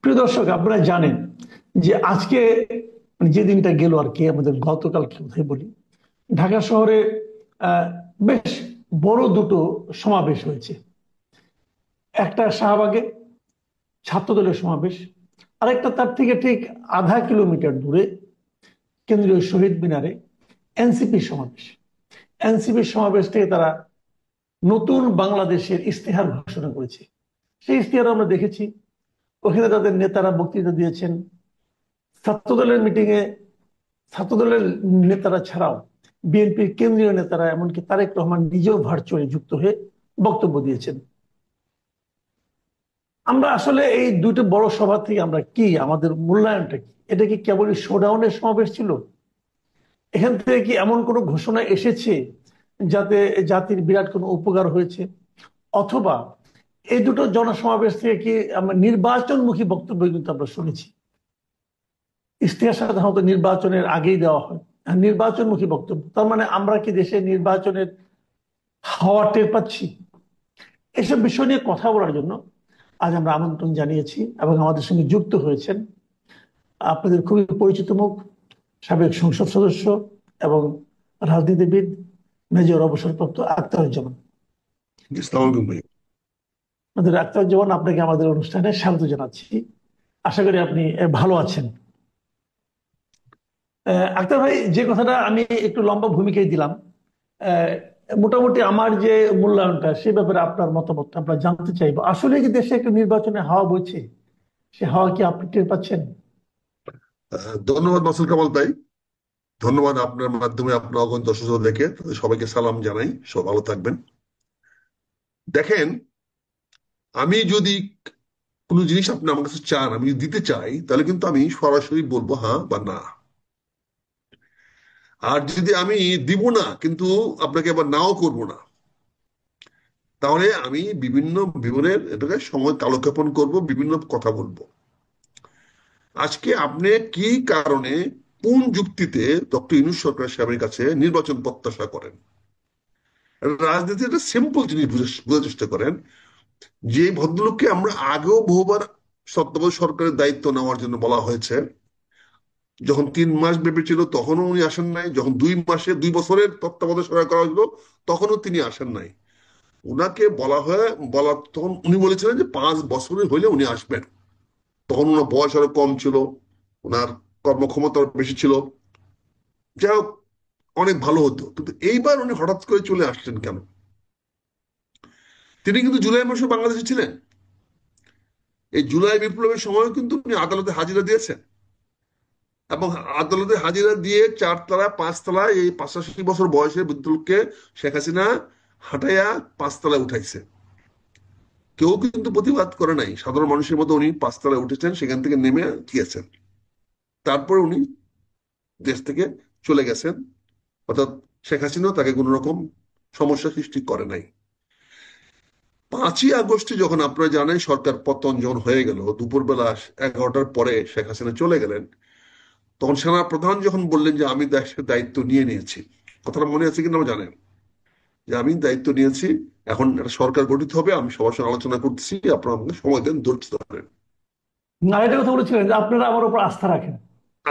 প্রিয় দর্শক, আপনারা জানেন যে আজকে যে দিনটা গেল আর কি, আমাদের গতকাল কোথায় বলি, ঢাকা শহরে আহ, বেশ বড় দুটো সমাবেশ হয়েছে। একটা শাহবাগে ছাত্রদলের সমাবেশ, আরেকটা তার থেকে ঠিক আধা কিলোমিটার দূরে কেন্দ্রীয় শহীদ মিনারে এনসিপি সমাবেশ। এনসিপি সমাবেশ থেকে তারা নতুন বাংলাদেশের ইস্তেহার ঘোষণা করেছে। সেই ইস্তেহার আমরা দেখেছি। ওখানে তাদের নেতারা বক্তৃতা দিয়েছেন। ছাত্রদলের মিটিং এ ছাত্রদলের নেতারা ছাড়াও বিএনপির কেন্দ্রীয় নেতারা, এমনকি তারেক রহমান নিজেও ভার্চুয়ালি যুক্ত হয়ে বক্তব্য দিয়েছেন। আমরা আসলে এই দুটো বড় সভা থেকে আমরা কি, আমাদের মূল্যায়নটা কি? এটা কি কেবলই শোডাউনের সমাবেশ ছিল? এখান থেকে কি এমন কোনো ঘোষণা এসেছে যাতে জাতির বিরাট কোনো উপকার হয়েছে? অথবা এই দুটো জনসমাবেশ থেকে কি আমরা নির্বাচনমুখী বক্তব্য কিন্তু আমরা শুনেছি? ইশতেহার সাধারণত নির্বাচনের আগেই দেওয়া হয়, আর নির্বাচনমুখী বক্তব্য, তার মানে আমরা কি দেশে নির্বাচনের হাওয়া টের পাচ্ছি? এসব বিষয় নিয়ে কথা বলার জন্য আজ আমরা আমন্ত্রণ জানিয়েছি এবং আমাদের সঙ্গে যুক্ত হয়েছেন আপনাদের খুবই পরিচিত মুখ, সাবেক সংসদ সদস্য এবং রাজনীতিবিদ মেজর অবসরপ্রাপ্ত আখতারুজ্জামান। আসসালামু আলাইকুম ভাই। আমাদের আখতারুজ্জামান, আপনাকে আমাদের অনুষ্ঠানে স্বাগত জানাচ্ছি। আশা করি আপনি ভালো আছেন। আখতার ভাই, যে কথাটা আমি একটু লম্বা ভূমিকায় দিলাম, আহ, মোটামুটি আমার যে মূল্যায়নটা সে ব্যাপারে আপনার মতামতটা আমরা জানতে চাইবো। আসলে কি দেশে একটা নির্বাচনে হাওয়া বইছে? সে হাওয়া কি আপনি টের পাচ্ছেন? ধন্যবাদ মাসুল কামাল ভাই। ধন্যবাদ আপনার মাধ্যমে আপনার অগণিত দর্শক দেখে তাদের সবাইকে সালাম জানাই, সব ভালো থাকবেন। দেখেন, আমি যদি কোনো জিনিস আপনি আমার কাছে চান, আমি যদি দিতে চাই, তাহলে কিন্তু আমি সরাসরি বলবো হ্যাঁ বা না। আর যদি আমি দিব না কিন্তু আপনাকে আবার নাও করব না, তাহলে আমি বিভিন্ন বিবরণের এটাকে সময় কালক্ষেপণ করব, বিভিন্ন কথা বলবো। আজকে আপনি কি কারণে, কোন যুক্তিতে ডক্টর ইউনূস সরকার সাহেবের কাছে নির্বাচন প্রত্যাশা করেন? রাজনীতি একটা সিম্পল জিনিস বোঝার চেষ্টা করেন। যে ভদ্রলোককে আমরা আগেও বহুবার তত্ত্বাবধায়ক সরকারের দায়িত্ব নেওয়ার জন্য বলা হয়েছে, যখন 3 মাস ব্যাপী ছিল তখনও উনি আসেন নাই, যখন 2 বছরের তত্ত্বাবধায়ক সরকার করা হলো তখনও তিনি আসেন নাই। উনাকে বলা তখন উনি বলেছিলেন যে 5 বছরের হইলে উনি আসবেন। তখন ওনার বয়স আরো কম ছিল, ওনার কর্মক্ষমতা বেশি ছিল। যাই হোক, অনেক ভালো হতো, কিন্তু এইবার উনি হঠাৎ করে চলে আসলেন কেন? তিনি কিন্তু জুলাই মাসে বাংলাদেশে ছিলেন। এই জুলাই বিপ্লবের সময় কিন্তু উনি আদালতে হাজিরা দিয়েছেন, এবং আদালতে হাজিরা দিয়ে 4 তলা 5 তলায় এই 85 বছর বয়সের বৃদ্ধ লোককে শেখ হাসিনা হাঁটাইয়া 5 তলায় উঠাইছে। কেউ কিন্তু প্রতিবাদ করে নাই, সাধারণ মানুষের মতো উনি 5 তলায় উঠেছেন, সেখান থেকে নেমে গিয়েছেন। তারপরে উনি দেশ থেকে চলে গেছেন, অর্থাৎ শেখ হাসিনা তাকে কোন রকম সমস্যা সৃষ্টি করে নাই। 5ই আগস্টে যখন আপনারা জানেন সরকার পতন যখন হয়ে গেল, দুপুরবেলা 11টার পরে শেখ হাসিনা চলে গেলেন, তখন সেনা প্রধান যখন বললেন যে আমি দেশের দায়িত্ব নিয়ে নিয়েছি, কথাটা মনে আছে কিনা আমরা জানেন, যে আমি দায়িত্ব নিয়েছি, এখন একটা সরকার গঠিত হবে, আমি সবার সঙ্গে আলোচনা করতেছি, আপনারা আমাকে সময় দেন, ধৈর্য ধরেন, আর একটা কথা বলেছিলেন যে আপনারা আমার উপর আস্থা রাখেন।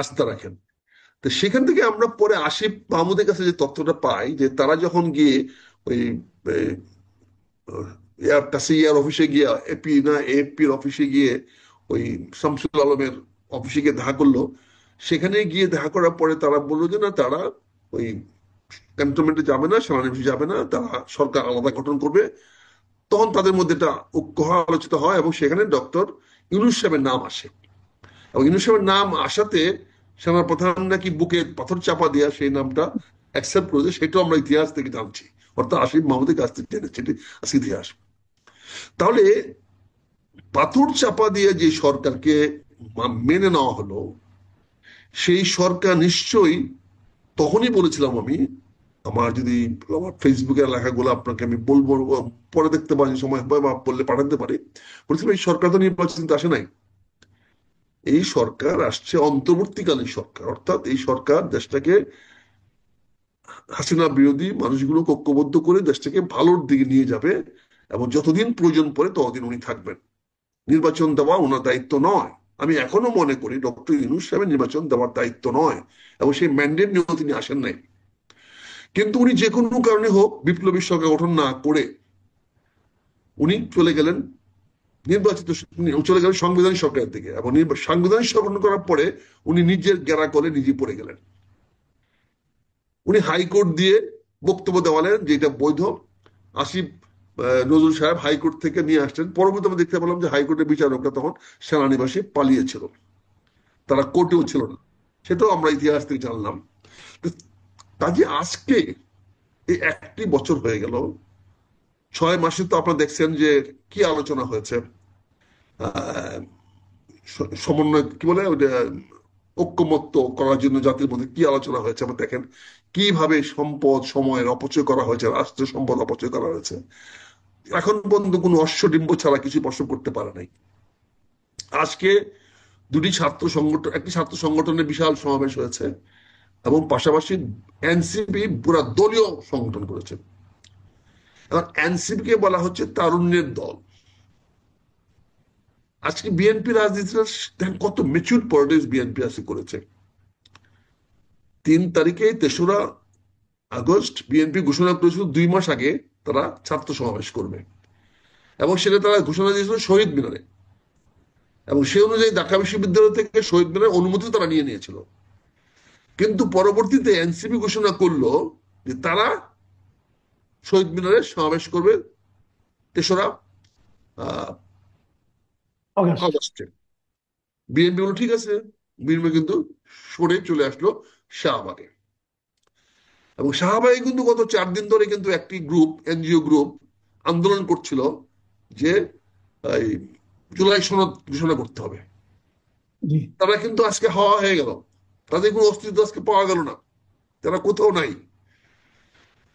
আস্থা রাখেন। তো সেখান থেকে আমরা পরে আসিফ মাহমুদের কাছে যে তথ্যটা পাই, যে তারা যখন গিয়ে ওই কাছে ইয়ার অফিসে গিয়ে, এপি না এএফপির অফিসে গিয়ে ওই শামসুল আলমের অফিসে গিয়ে দেখা করলো, সেখানে গিয়ে দেখা করার পরে তারা বললো যে না, তারা ওই ক্যান্টনমেন্টে যাবে না, সেনানিবাসে যাবে না, তারা সরকার আলাদা গঠন করবে। তখন তাদের মধ্যে একটা ঐক্য আলোচিত হয়, এবং সেখানে ডক্টর ইউনূস সাহেবের নাম আসে। এবং ইউনূস সাহেবের নাম আসাতে সেনা প্রধান নাকি বুকে পাথর চাপা দিয়া সেই নামটা অ্যাকসেপ্ট করেছে, সেটাও আমরা ইতিহাস থেকে জানছি, অর্থাৎ আসিফ মাহমুদের কাছ থেকে জেনেছি, এটি আজকে ইতিহাস। তাহলে পাথর চাপা দিয়ে যে সরকারকে মেনে নেওয়া হলো, সেই সরকার নিশ্চয়ই, তখনই বলেছিলাম আমি, আমার যদি আমার ফেসবুকের লেখাগুলো আপনাকে আমি বলবো, পরে দেখতে পারি, সময় হবে বা বললে পাঠাতে পারি, বলেছিলাম এই সরকার তো নির্বাচিত আসে নাই, এই সরকার আসছে অন্তর্বর্তীকালীন সরকার, অর্থাৎ এই সরকার দেশটাকে, হাসিনা বিরোধী মানুষগুলো ঐক্যবদ্ধ করে দেশটাকে ভালোর দিকে নিয়ে যাবে, এবং যতদিন প্রয়োজন পড়ে ততদিন উনি থাকবেন। নির্বাচন দেওয়া ওনার দায়িত্ব নয়। আমি এখনো মনে করি ডক্টর ইউনূস সাহেবের নির্বাচন দেওয়ার দায়িত্ব নয়, এবং সেই ম্যান্ডেট নিয়েও তিনি আসেন নাই। কিন্তু উনি যে কোনো কারণে হোক বিপ্লবী সরকার গঠন না করে উনি চলে গেলেন নির্বাচিত, চলে গেলেন সাংবিধানিক সরকারের দিকে, এবং সাংবিধানিক সরকার গঠন করার পরে উনি নিজের গেরা করে নিজে পড়ে গেলেন। উনি হাইকোর্ট দিয়ে বক্তব্য দেওয়ালেন যে এটা বৈধ। আসিফ নজরুল সাহেব হাইকোর্ট থেকে নিয়ে আসছেন। পরবর্তী আমরা দেখতে পেলাম যে হাইকোর্টের বিচারকরা তখন সেনানিবাসে পালিয়েছিল, তারা কোর্টেও ছিল না। সেটাও আমরা ইতিহাস থেকে জানলাম। তো কাজে আজকে এই একটি বছর হয়ে গেল, 6 মাসে তো আপনারা দেখছেন যে কি আলোচনা হয়েছে। আহ সমন্বয় কি বলে ওইটা, ঐক্যমত্য করার জন্য জাতির মধ্যে কি আলোচনা হয়েছে। আমরা দেখেন কিভাবে সম্পদ সময়ের অপচয় করা হয়েছে, রাষ্ট্রের সম্পদ অপচয় করা হয়েছে। এখন পর্যন্ত কোনো অশ্বডিম্ব ছাড়া কিছু প্রশ্ন করতে পারে নাই। আজকে দুটি ছাত্র সংগঠন, একটি ছাত্র সংগঠনের বিশাল সমাবেশ হয়েছে, এবং পাশাপাশি এনসিপি পুরা দলীয় সংগঠন করেছে। এখন এনসিপি কে বলা হচ্ছে তারুণ্যের দল। আজকে বিএনপি রাজনীতিটা দেখেন কত মেচুর পলিটিক্স বিএনপি আজকে করেছে। 3 তারিখে 3রা আগস্ট বিএনপি ঘোষণা করেছিল 2 মাস আগে তারা ছাত্র সমাবেশ করবে, এবং সেটা তারা ঘোষণা দিয়েছিল শহীদ মিনারে, এবং সে অনুযায়ী ঢাকা বিশ্ববিদ্যালয় থেকে শহীদ মিনারের অনুমতি তারা নিয়ে নিয়েছিল। কিন্তু পরবর্তীতে এনসিপি ঘোষণা করলো যে তারা শহীদ মিনারে সমাবেশ করবে 3রা অগাস্ট। আগস্টে। বিএনপি বলল ঠিক আছে। বিএনপি কিন্তু সরে চলে আসলো শাহবাগে, এবং শাহবাগে কিন্তু গত 4 দিন ধরে কিন্তু একটি গ্রুপ, এনজিও গ্রুপ আন্দোলন করছিল যে এই জুলাই সনদ ঘোষণা করতে হবে। জি। তারা কিন্তু আজকে হাওয়া হয়ে গেল, তাদের কোনো অস্তিত্ব আজকে পাওয়া গেল না, তারা কোথাও নাই।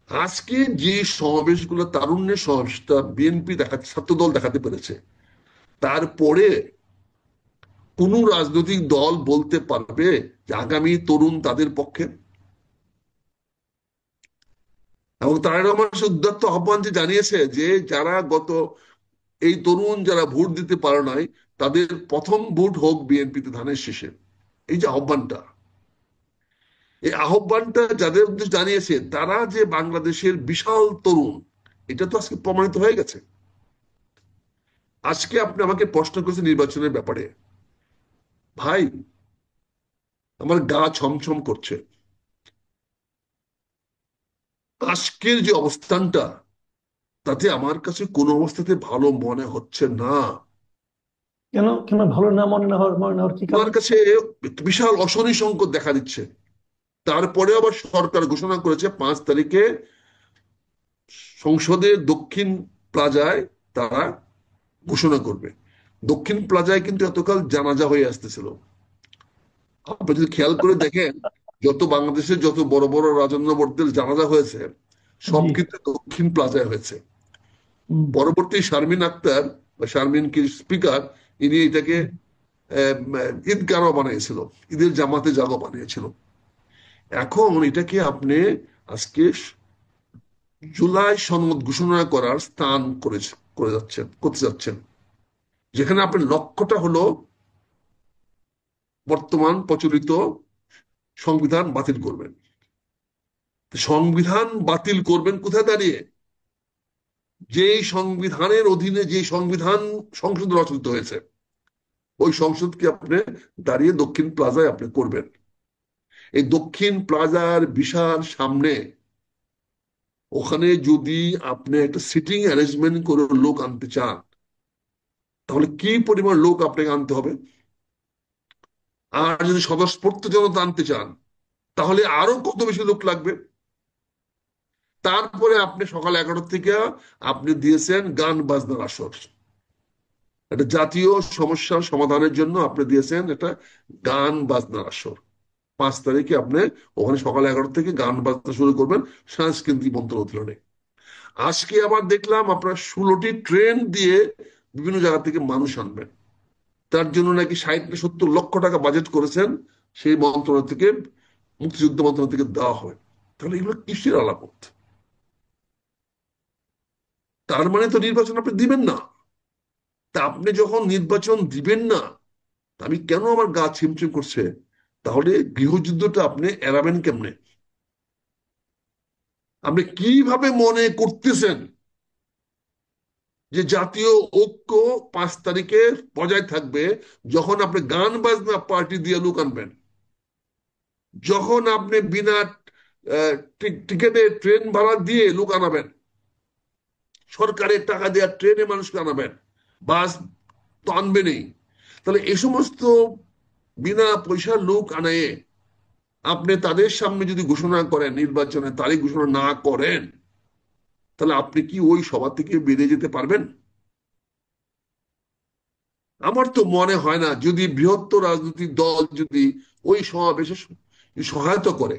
আজকে যে সমাবেশগুলো, তারুণ্যের সমাবেশটা বিএনপি দেখাতে, ছাত্রদল দেখাতে পেরেছে, তারপরে কোন রাজনৈতিক দল বলতে পারবে যে আগামী তরুণ তাদের পক্ষে? এবং তারেক রহমান উদ্যত্ত আহ্বান যে জানিয়েছে যে যারা গত, এই তরুণ যারা ভোট দিতে পারে নাই, তাদের প্রথম ভোট হোক বিএনপিতে ধানের শীষে। এই যে আহ্বানটা, এই আহ্বানটা যাদের উদ্দেশ্যে জানিয়েছে তারা যে বাংলাদেশের বিশাল তরুণ, এটা তো আজকে প্রমাণিত হয়ে গেছে। আজকে আপনি আমাকে প্রশ্ন করেছেন নির্বাচনের ব্যাপারে, ভাই আমার গা ছমছম করছে। আজকের যে অবস্থানটা, তাতে আমার কাছে কোনো অবস্থাতে ভালো মনে হচ্ছে না। কেন কেন ভালো না মনে না হওয়ার কি আমার কারণ? কাছে বিশাল অশনি সংকট দেখা দিচ্ছে। তারপরে আবার সরকার ঘোষণা করেছে 5 তারিখে সংসদের দক্ষিণ প্লাজায় তারা ঘোষণা করবে। দক্ষিণ প্লাজায় কিন্তু এতকাল জানাজা হয়ে আসতেছিল। আপনি যদি খেয়াল করে দেখেন, যত বাংলাদেশের যত বড় বড় রাজন্যবর্দের জানাজা হয়েছে, সব জি। কিন্তু দক্ষিণ প্লাজায় হয়েছে। হুম। পরবর্তী শারমিন আক্তার বা শারমিন কি স্পিকার, ইনি এটাকে ঈদগাহ বানিয়েছিল, ঈদের জামাতে জাগো বানিয়েছিল। এখন এটাকে আপনি আজকে জুলাই সনদ ঘোষণা করার স্থান করতে যাচ্ছেন, যেখানে আপনার লক্ষ্যটা হলো বর্তমান প্রচলিত সংবিধান বাতিল করবেন। সংবিধান বাতিল করবেন কোথায় দাঁড়িয়ে? যেই সংবিধানের অধীনে যে সংবিধান সংসদ রচিত হয়েছে, ওই সংসদকে আপনি দাঁড়িয়ে দক্ষিণ প্লাজায় আপনি করবেন। এই দক্ষিণ প্লাজার বিশাল সামনে, ওখানে যদি আপনি একটা সিটিং অ্যারেঞ্জমেন্ট করে লোক আনতে চান, তাহলে কি পরিমাণ লোক আপনাকে আনতে হবে। আর যদি স্বতঃস্ফূর্ত জনতা আনতে চান, তাহলে আরো কত বেশি লোক লাগবে। তারপরে আপনি সকাল 11টা থেকে আপনি দিয়েছেন গান বাজনার আসর, একটা জাতীয় সমস্যার সমাধানের জন্য আপনি দিয়েছেন একটা গান বাজনার আসর। 5 তারিখে আপনি ওখানে সকাল 11টা থেকে গান বাজনা শুরু করবেন সাংস্কৃতিক মন্ত্রণালয়ের অধীনে। আজকে আবার দেখলাম আপনার 16টি ট্রেন দিয়ে বিভিন্ন জায়গা থেকে মানুষ আনবেন। তার জন্য নাকি 60 থেকে 70 লক্ষ টাকা বাজেট করেছেন সেই মন্ত্রণালয় থেকে, মুক্তিযুদ্ধ মন্ত্রণালয় থেকে দেওয়া হয়। তাহলে এগুলো কিসের আলামত? তার মানে তো নির্বাচন আপনি দিবেন না। তা আপনি যখন নির্বাচন দিবেন না, আমি কেন আমার গা ছিমছিম করছে, তাহলে গৃহযুদ্ধটা আপনি এড়াবেন কেমনে? আপনি কিভাবে মনে করতেছেন যে জাতীয় ঐক্য 5 তারিখে বজায় থাকবে, যখন আপনি গান বাজনা পার্টি দিয়ে লোক আনবেন, যখন আপনি বিনা টিকেটে ট্রেন ভাড়া দিয়ে লোক আনাবেন, সরকারের টাকা দেওয়া ট্রেনে মানুষকে আনাবেন, বাস তো আনবেনই। তাহলে এই সমস্ত বিনা পয়সার লোক আনায় আপনি তাদের সামনে যদি ঘোষণা করেন, নির্বাচনে তারিখ ঘোষণা না করেন, তাহলে আপনি কি ওই সভা থেকে বেরিয়ে যেতে পারবেন? আমার তো মনে হয় না, যদি বৃহত্তর রাজনৈতিক দল যদি ওই সমাবেশে সহায়তা করে।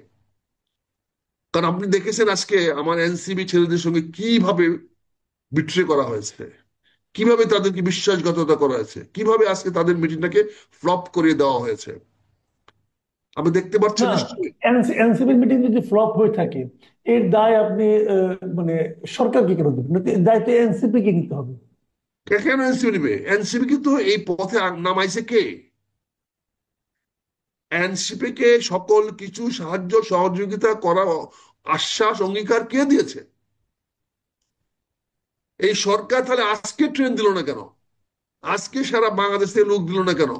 কারণ আপনি দেখেছেন আজকে আমার এনসিবি ছেলেদের সঙ্গে কিভাবে বিট্রে করা হয়েছে, কিভাবে তাদেরকে বিশ্বাসঘাতকতা করা হয়েছে, কিভাবে আজকে তাদের মিটিংটাকে ফ্লপ করে দেওয়া হয়েছে। আপনি দেখতে না, পাচ্ছেন নিশ্চয়ই। এনসিপি মিটিং যদি ফ্লপ হয়ে থাকে, এর দায় আপনি মানে সরকারকে কেন দেবেন? দায়িত্ব এনসিপি কে নিতে হবে। কেন এনসিবি নেবে? এনসিবি কিন্তু এই পথে নামাইছে কে? এনসিপি কে সকল কিছু সাহায্য সহযোগিতা করা আশ্বাস অঙ্গীকার কে দিয়েছে? এই সরকার। তাহলে আজকে ট্রেন দিল না কেন? আজকে সারা বাংলাদেশ থেকে লোক দিল না কেন?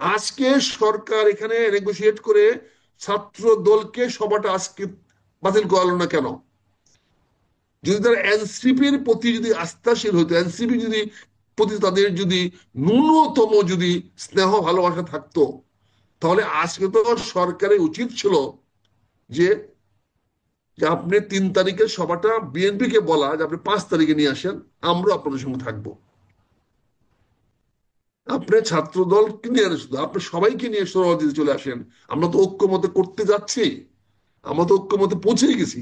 আজকে সরকার এখানে নেগোসিয়েট করে ছাত্র দলকে সভাটা আজকে বাতিল করালো না কেন? যদি তারা এনসিপির প্রতি যদি আস্থাশীল হতো, এনসিপি যদি প্রতি তাদের যদি ন্যূনতম যদি স্নেহ ভালোবাসা থাকতো, তাহলে আজকে তো সরকারের উচিত ছিল যে যে আপনি 3 তারিখের সভাটা বিএনপি কে বলা যে আপনি 5 তারিখে নিয়ে আসেন, আমরা আপনাদের সঙ্গে থাকবো। আপনি ছাত্র দলকে নিয়ে আসেন, আপনি সবাইকে নিয়ে সোহরাওয়ার্দীতে চলে আসেন। আমরা তো ঐক্যমতে করতে যাচ্ছি, আমরা তো ঐক্যমতে পৌঁছে গেছি।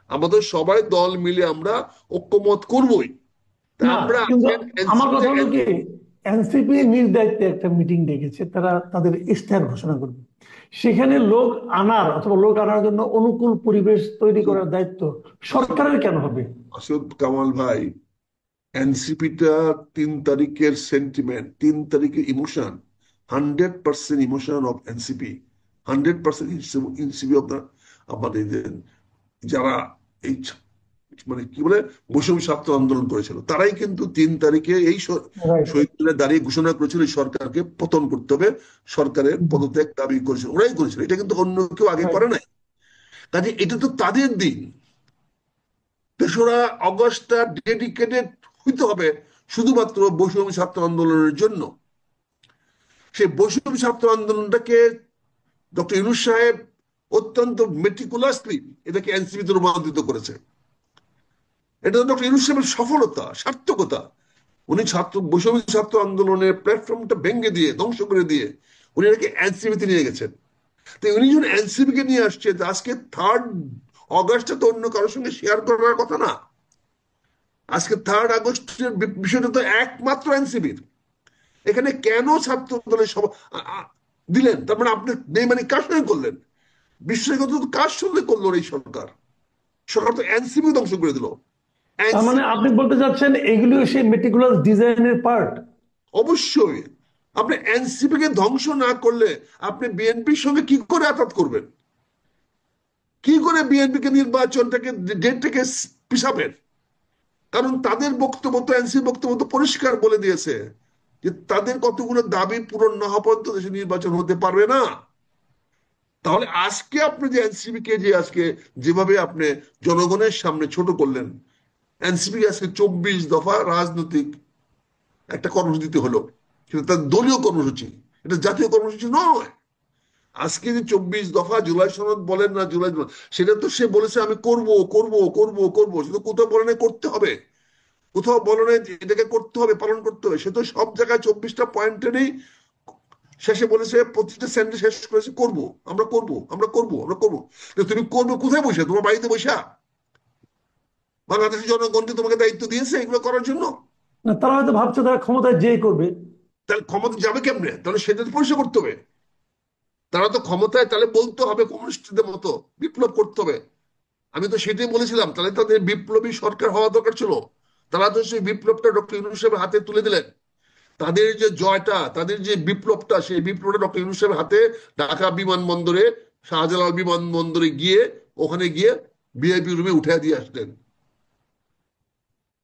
আমাদের সবাই দল মিলে আমরা ঐক্যমত করবই। তা না, আমরা কিন্তু আছেন আমার এনসিপি। কথা হলো কি, এনসিপি নিজ দায়িত্বে একটা মিটিং ডেকেছে, তারা তাদের ইশতেহার ঘোষণা করবে। সেখানে লোক আনার অথবা লোক আনার জন্য অনুকূল পরিবেশ তৈরি করার দায়িত্ব সরকারের কেন হবে? আসিফ কামাল ভাই, এনসিপিটা 3 তারিখের সেন্টিমেন্ট, 3 তারিখের emotion, 100% emotion of NCP, 100% NCP of the আমাদের যারা এই মানে কি বলে বৈষম্য ছাত্র আন্দোলন করেছিল, তারাই কিন্তু 3 তারিখে এই রাইট। শহীদ মিনারে দাঁড়িয়ে ঘোষণা করেছিল এই সরকারকে পতন করতে হবে, সরকারের পদত্যাগ দাবি করেছিল, ওরাই করেছিল। এটা কিন্তু অন্য কেউ আগে রাইট। করে নাই। কাজে এটা তো তাদের দিন। 3রা আগস্টটা ডেডিকেটেড হইতে হবে শুধুমাত্র বৈষম্য ছাত্র আন্দোলনের জন্য। সেই বৈষম্য ছাত্র আন্দোলনটাকে ডক্টর ইউনূস সাহেব অত্যন্ত মেটিকুলাসলি এটাকে এনসিপিতে রূপান্তরিত করেছে। এটা তো ডক্টর ইউনূস সাহেবের সফলতা, সার্থকতা। উনি বৈষম্য ছাত্র আন্দোলনের প্ল্যাটফর্মটা ভেঙে দিয়ে, ধ্বংস করে দিয়ে উনি এটাকে এনসিপিতে নিয়ে গেছেন। তো উনি যখন এনসিপি কে নিয়ে আসছে, আজকে 3 আগস্টটা তো অন্য কারোর সঙ্গে শেয়ার করার কথা না। আজকে 3 আগস্টের বিষয়টা তো একমাত্র এনসিপির। এখানে কেন ছাত্র দলের সভা দিলেন? তার মানে আপনি বেইমানি কার সঙ্গে করলেন? বিশ্বাসঘাত কার সঙ্গে করলো এই সরকার? সরকার তো এনসিপি ধ্বংস করে দিল। তার মানে এনসিপি আপনি বলতে চাচ্ছেন এগুলো সেই মেটিকুলাস ডিজাইনের পার্ট? অবশ্যই। আপনি এনসিপি কে ধ্বংস না করলে আপনি বিএনপির সঙ্গে কি করে আঘাত করবেন? কি করে বিএনপি কে নির্বাচনটাকে ডেটটাকে পিছাবেন? কারণ তাদের বক্তব্য তো, এনসিপি বক্তব্য তো পরিষ্কার বলে দিয়েছে যে তাদের কতগুলো দাবি পূরণ না হওয়া পর্যন্ত দেশে নির্বাচন হতে পারবে না। তাহলে আজকে আপনি যে এনসিপি কে যে আজকে যেভাবে আপনি জনগণের সামনে ছোট করলেন, এনসিপি আজকে 24 দফা রাজনৈতিক একটা কর্মসূচিতে হলো, সেটা তার দলীয় কর্মসূচি, এটা জাতীয় কর্মসূচি নয়। আজকে যে 24 দফা জুলাই সনদ বলেন না জুলাই, সেটা তো সে বলেছে আমি করব করব করব করব, সেটা কোথাও বলে নাই করতে হবে, কোথাও বলে নাই যে এটাকে করতে হবে, পালন করতে হবে। সে তো সব জায়গায় 24টা পয়েন্টেরই শেষে বলেছে, প্রতিটা সেন্টেন্স শেষ করেছে করব, আমরা করব, আমরা করব, আমরা করব। তুমি করবে কোথায় বসে? তোমার বাড়িতে বসে? বাংলাদেশের জনগণকে তোমাকে দায়িত্ব দিয়েছে এগুলো করার জন্য। না, তারা হয়তো ভাবছে তারা ক্ষমতায় যেই করবে। তাহলে ক্ষমতা যাবে কেমনে? তাহলে সেটা তো পরিষ্কার করতে হবে। তারা তো ক্ষমতায়, তাহলে বলতে হবে কমিউনিস্টদের মতো বিপ্লব করতে হবে। আমি তো সেটাই বলেছিলাম, তাহলে তাদের বিপ্লবী সরকার হওয়া দরকার ছিল। তারা তো সেই বিপ্লবটা ডক্টর ইউনূস সাহেবের হাতে তুলে দিলেন। তাদের যে জয়টা, তাদের যে বিপ্লবটা, সেই বিপ্লবটা ডক্টর ইউনূস সাহেবের হাতে ঢাকা বিমানবন্দরে, শাহজালাল বিমানবন্দরে গিয়ে, ওখানে গিয়ে ভিআইপি রুমে উঠে দিয়ে আসলেন।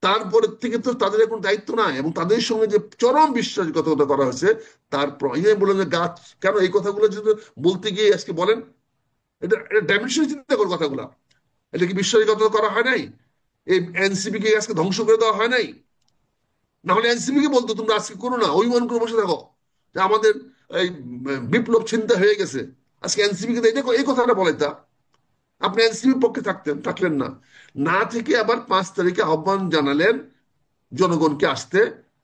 তারপরে থেকে তো তাদের এখন দায়িত্ব নাই, এবং তাদের সঙ্গে যে চরম বিশ্বাসঘাতকতা করা হয়েছে, তারপর বললেন যে গাছ কেন, এই কথাগুলো যদি বলতে গিয়ে আজকে বলেন, এটা এটা ডাইমেনশন চিন্তা করে কথাগুলা। এটা কি বিশ্বাসঘাতকতা করা হয় নাই? এই এনসিপি কে আজকে ধ্বংস করে দেওয়া হয় নাই? না হলে এনসিপি কে বলতো তোমরা আজকে করো না, অভিমান করে বসে থাকো যে আমাদের এই বিপ্লব চিন্তা হয়ে গেছে। আজকে এনসিপি কে এটা এই কথাটা বলে তা আপনি এনসিপির পক্ষে থাকলেন না। না থেকে আবার 5 তারিখে আহ্বান জানালেন জনগণকে আসতে,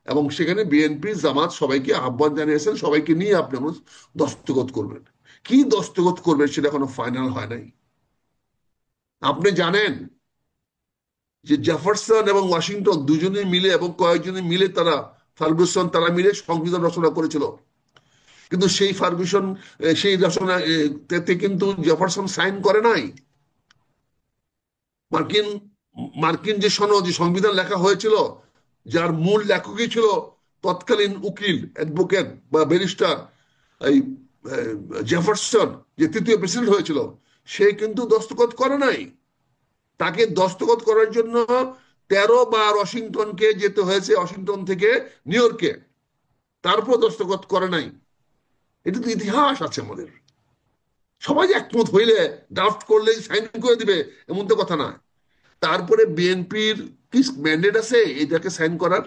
এবং সেখানে বিএনপি জামাত সবাইকে আহ্বান জানিয়েছেন, সবাইকে নিয়ে আপনি দস্তখত করবেন। কি দস্তখত করবেন সেটা এখনো ফাইনাল হয় নাই। আপনি জানেন যে জেফারসন এবং ওয়াশিংটন দুজনে মিলে এবং কয়েকজনে মিলে তারা, ফার্গুসন, তারা মিলে সংবিধান রচনা করেছিল। কিন্তু সেই ফার্গুসন, সেই রচনা তে কিন্তু জেফারসন সাইন করে নাই। মার্কিন মার্কিন যে সনদ, যে সংবিধান লেখা হয়েছিল, যার মূল লেখকই ছিল তৎকালীন উকিল, অ্যাডভোকেট বা ব্যারিস্টার এই জেফারসন, যে তৃতীয় প্রেসিডেন্ট হয়েছিল, সে কিন্তু দস্তখত করে নাই। তাকে দস্তখত করার জন্য 13 বার ওয়াশিংটনকে যেতে হয়েছে, ওয়াশিংটন থেকে নিউ ইয়র্কে, তারপর দস্তখত করে নাই। এটা তো ইতিহাস আছে আমাদের। সবাই একমত হইলে, ড্রাফট করলে সাইন করে দিবে, এমন তো কথা না। তারপরে বিএনপির কি ম্যান্ডেট আছে এটাকে সাইন করার?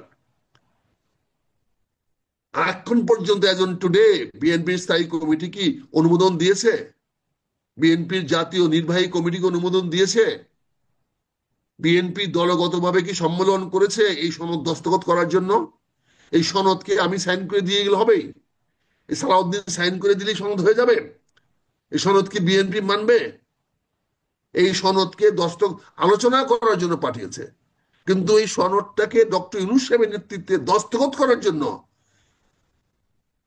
এখন পর্যন্ত একজন টুডে বিএনপির স্থায়ী কমিটি কি অনুমোদন দিয়েছে? বিএনপির জাতীয় নির্বাহী কমিটিকে অনুমোদন দিয়েছে? বিএনপি দলগতভাবে কি সম্মেলন করেছে এই সনদ দস্তখত করার জন্য? এই সনদকে আমি সাইন করে দিয়ে গেলে হবেই? এই সালাউদ্দিন সাইন করে দিলেই সনদ হয়ে যাবে? এই সনদ কি বিএনপি মানবে? এই সনদকে আলোচনা করার জন্য পাঠিয়েছে, কিন্তু এই সনদটাকে ডক্টর ইউনূস সাহেবের নেতৃত্বে দস্তখত করার জন্য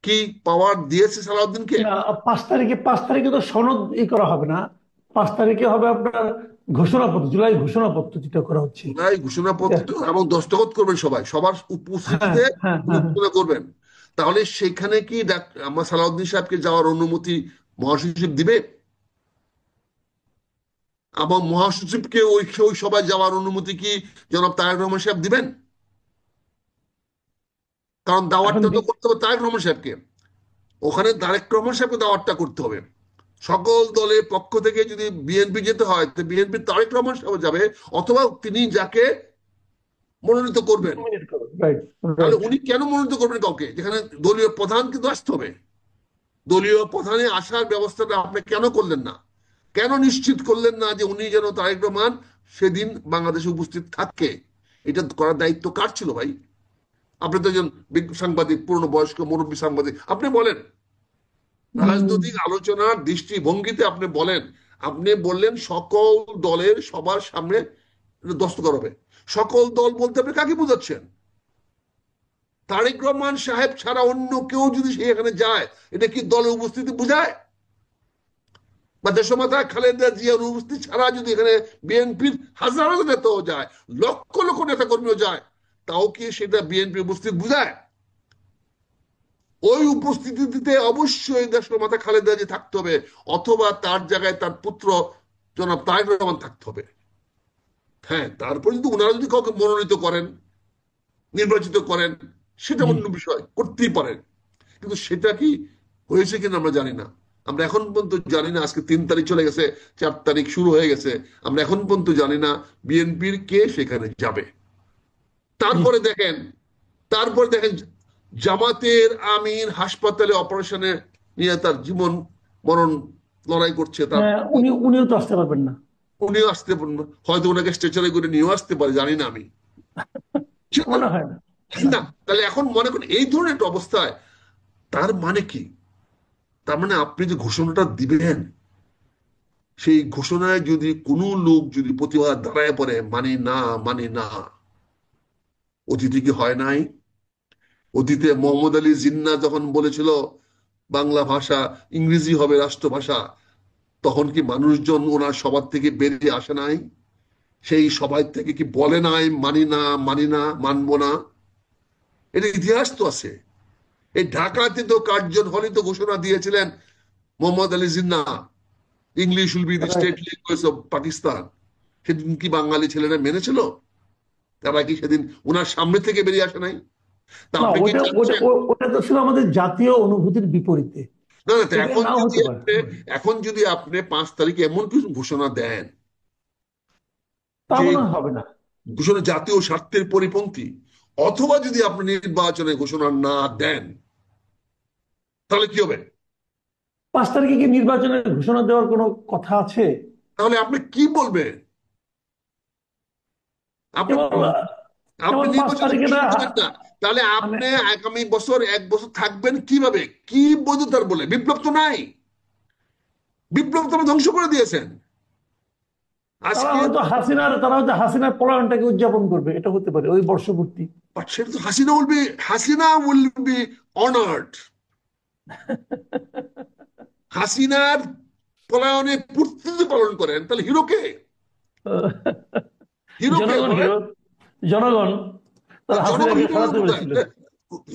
কি পাওয়ার দিয়েছে সালাউদ্দিনকে? না, 5 তারিখে তো সনদ করা হবে না। 5 তারিখে হবে আপনার ঘোষণাপত্র, জুলাই ঘোষণাপত্র যেটা করা হচ্ছে। জুলাই ঘোষণাপত্র, এবং দস্তখত করবেন সবাই, সবার হ্যাঁ, উপস্থিতিতে হ্যাঁ, হ্যাঁ, হ্যাঁ। ঘোষণা করবেন। তাহলে সেখানে কি আমার সালাউদ্দিন সাহেবকে যাওয়ার অনুমতি মহাসচিব দিবে? এবং মহাসচিবকে ওই ওই সভায় যাওয়ার অনুমতি কি জনাব তারেক রহমান সাহেব দিবেন? কারণ এখন দাওয়াতটা তো করতে হবে তারেক রহমান সাহেবকে। ওখানে তারেক রহমান সাহেবকে দাওয়াতটা করতে হবে। সকল দলের পক্ষ থেকে যদি বিএনপি যেতে হয়, তো বিএনপি তারেক রহমান সাহেব যাবে, অথবা তিনি যাকে মনোনীত করবেন। রাইট, তাহলে রাইট। উনি কেন মনোনীত করবেন কাউকে, যেখানে দলীয় প্রধান কিন্তু আসতে হবে? দলীয় প্রধানে আসার ব্যবস্থাটা আপনি কেন করলেন না? কেন নিশ্চিত করলেন না যে উনি যেন, তারেক রহমান, সেদিন বাংলাদেশে উপস্থিত থাকে? এটা করার দায়িত্ব কার ছিল ভাই? আপনি তো একজন সাংবাদিক, পূর্ণ বয়স্ক মুরব্বী সাংবাদিক, আপনি বলেন। উম, রাজনৈতিক আলোচনার দৃষ্টিভঙ্গিতে আপনি বলেন। আপনি বললেন সকল দলের সবার সামনে দস্তখত হবে। সকল দল বলতে আপনি কাকে বোঝাচ্ছেন? তারেক রহমান সাহেব ছাড়া অন্য কেউ যদি সেখানে যায়, এটা কি দলের উপস্থিতি বোঝায়? বা দেশমাতা খালেদা জিয়ার উপস্থিতি ছাড়া যদি এখানে বিএনপির হাজারো নেতাও যায়, লক্ষ লক্ষ নেতা কর্মীও যায়, তাও কি সেটা বিএনপি উপস্থিত বোঝায়? ওই উপস্থিতিতে অবশ্যই দেশমাতা খালেদা জিয়া থাকতে হবে, অথবা তার জায়গায় তার পুত্র জনাব তারেক রহমান থাকতে হবে। হ্যাঁ, তারপর যদি ওনারা যদি কাউকে মনোনীত করেন, নির্বাচিত করেন, সেটা জি। অন্য বিষয়, করতেই পারেন। কিন্তু সেটা কি হয়েছে কিনা আমরা জানি না। আমরা এখন পর্যন্ত জানি না। আজকে 3 তারিখ চলে গেছে, 4 তারিখ শুরু হয়ে গেছে, আমরা এখন পর্যন্ত জানি না বিএনপির কে সেখানে যাবে। জি। তারপরে দেখেন, তারপরে দেখেন জামাতের আমির হাসপাতালে অপারেশনে নিয়ে তার জীবন মরণ লড়াই করছে। তার হ্যাঁ, উনিও তো আসতে পারবেন না। উনিও আসতে পারেন, হয়তো ওনাকে স্ট্রেচারে করে নিয়েও আসতে পারে, জানি না আমি। মনে হয় না। তাই না। না? তাহলে এখন মনে করেন এই ধরনের একটা অবস্থায়, তার মানে কি? তার মানে আপনি যে ঘোষণাটা দিবেন, সেই ঘোষণায় যদি কোনো লোক যদি প্রতিবাদ দাঁড়ায় পড়ে, মানে না, মানে না, অতীতে কি হয় নাই? অতীতে মোহাম্মদ আলী জিন্নাহ যখন বলেছিল বাংলা ভাষা, ইংরেজি হবে রাষ্ট্রভাষা, তখন কি মানুষজন ওনার সবার থেকে বেরিয়ে আসে নাই? সেই সবাই থেকে কি বলে নাই মানি না, মানি না, মানবো না? এটা ইতিহাস তো আছে। এই ঢাকাতে তো কার্জন হলে তো ঘোষণা দিয়েছিলেন Mohammad Ali Jinnah, English will be the state language of Pakistan. সেদিন কি বাঙালি ছেলেরা মেনেছিল? তারা কি সেদিন ওনার সামনে থেকে বেরিয়ে আসে নাই? তা না, আপনি কি ওটা ওটা চাচ্ছেন? ওটা তো ছিল আমাদের জাতীয় অনুভূতির বিপরীতে। না না, তো এটা নাও হতে পারে। এখন যদি আপনি 5 তারিখে এমন কিছু ঘোষণা দেন তা যে মনে হয় হবে না। ঘোষণা জাতীয় স্বার্থের পরিপন্থী, অথবা যদি আপনি নির্বাচনে ঘোষণা না দেন, তাহলে কি হবে? 5 তারিখে কি নির্বাচনের ঘোষণা দেওয়ার কোনো কথা আছে? তাহলে আপনি কি বলবেন? আপনি কেবল আপনি কেবল পাঁচ নির্বাচনে তারিখে না, ঘোষণা দেবেন না, তাহলে মানে আপনি আগামী বছর 1 বছর থাকবেন কিভাবে? কি বৈধতার বলে? বিপ্লব তো নাই, বিপ্লব তো আপনি ধ্বংস করে দিয়েছেন আজকে। তারা হয়তো হাসিনার পলায়নটাকে উদযাপন করবে, এটা হতে পারে ওই বর্ষপূর্তি। বাট সেটা তো হাসিনা উইল বি অনার্ড। হাসিনার পলায়নে পূর্তি পালন করেন, তাহলে হিরোকে, হিরোকে জনগণ বলেন। হিরো, জনগণ তারা জনগণ হাসিনাকে হিরো সরাতে কোথায়? পেরেছিল।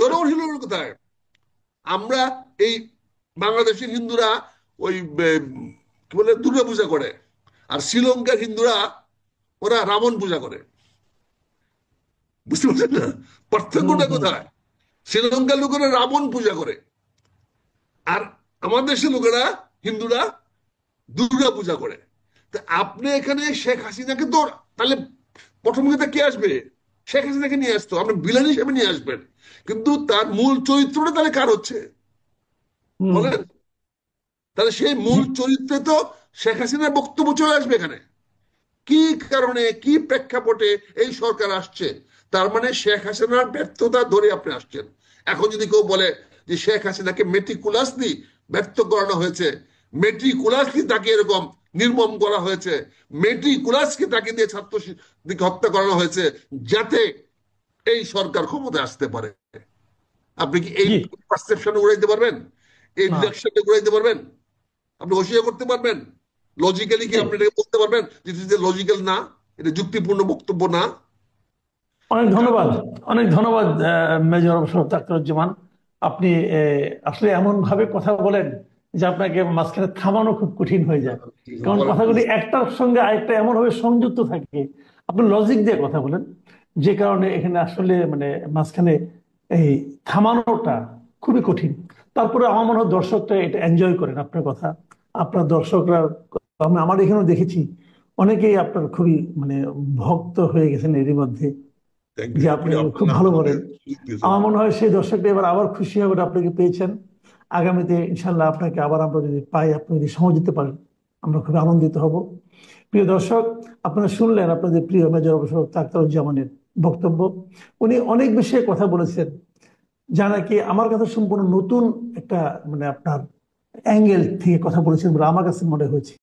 জনগণ হিরো কোথায়? আমরা এই বাংলাদেশের হিন্দুরা ওই কি বলে দুর্গা পূজা করে, আর শ্রীলঙ্কার হিন্দুরা ওরা রাবণ পূজা করে। বুঝতে পারছেন না হম পার্থক্যটা হম। কোথায়? শ্রীলঙ্কার লোকেরা রাবণ পূজা করে, আর আমাদের দেশের লোকেরা, হিন্দুরা দুর্গা পূজা করে। তা আপনি এখানে শেখ হাসিনাকে তো, তাহলে প্রথম কথা কে আসবে? শেখ হাসিনাকে নিয়ে আসতো, আপনি ভিলেন হিসেবে নিয়ে আসবেন, কিন্তু তার মূল চরিত্রটা তাহলে কার হচ্ছে হম। বলেন? তাহলে সেই জি। মূল চরিত্রে তো শেখ হাসিনার বক্তব্য চলে আসবে এখানে। কি কারণে, কি প্রেক্ষাপটে এই সরকার আসছে? তার মানে শেখ হাসিনার ব্যর্থতা ধরে আপনি আসছেন। এখন যদি কেউ বলে যে শেখ হাসিনাকে মেটিকুলাসলি ব্যর্থ করানো হয়েছে, মেটিকুলাসলি তাকে এরকম নির্মম করা হয়েছে, মেটিকুলাসকে তাকে দিয়ে দিকে হত্যা করানো হয়েছে যাতে এই সরকার ক্ষমতায় আসতে পারে, আপনি কি এই জি। পারসেপশনে উড়াইতে পারবেন? এই না। ডিরেকশনে উড়াইতে পারবেন? আপনি অস্বীকার করতে পারবেন? লজিক্যালি কি জি। আপনি এটাকে বলতে পারবেন যে লজিক্যাল না, এটা যুক্তিপূর্ণ বক্তব্য না? অনেক ধন্যবাদ, অনেক ধন্যবাদ মেজর অবসর আখতারুজ্জামান। আপনি আসলে এমন ভাবে কথা বলেন যে আপনাকে মাঝখানে থামানো খুব কঠিন হয়ে যায়, কারণ কথাগুলি একটার সঙ্গে আরেকটা এমন ভাবে সংযুক্ত থাকে। আপনি লজিক দিয়ে কথা বলেন, যে কারণে এখানে আসলে মানে মাঝখানে এই থামানোটা খুবই কঠিন। তারপরে আমার মনে হয় দর্শকরা এটা এনজয় করেন আপনার কথা। আপনার দর্শকরা, আমি আমার এখানেও দেখেছি, অনেকেই আপনার খুবই মানে ভক্ত হয়ে গেছেন এরই মধ্যে, থ্যাংক যে ইউ, আপনি আপনি খুব আপনারা ভালো আমাকে করেন। সুযোগ দিয়েছেন। আমার মনে হয় সেই দর্শকটা এবার আবার খুশি হবে আপনাকে পেয়েছেন। আগামীতে ইনশাল্লাহ আপনাকে আবার আমরা যদি পাই, আপনি যদি সময় দিতে পারেন, আমরা খুব আনন্দিত হব। প্রিয় দর্শক, আপনারা শুনলেন আপনাদের প্রিয় মেজর অবসর আখতারুজ্জামানের বক্তব্য। উনি অনেক বিষয়ে কথা বলেছেন, যা নাকি আমার কাছে সম্পূর্ণ নতুন একটা মানে আপনার অ্যাঙ্গেল থেকে কথা বলেছেন বলে আমার কাছে মনে হয়েছে।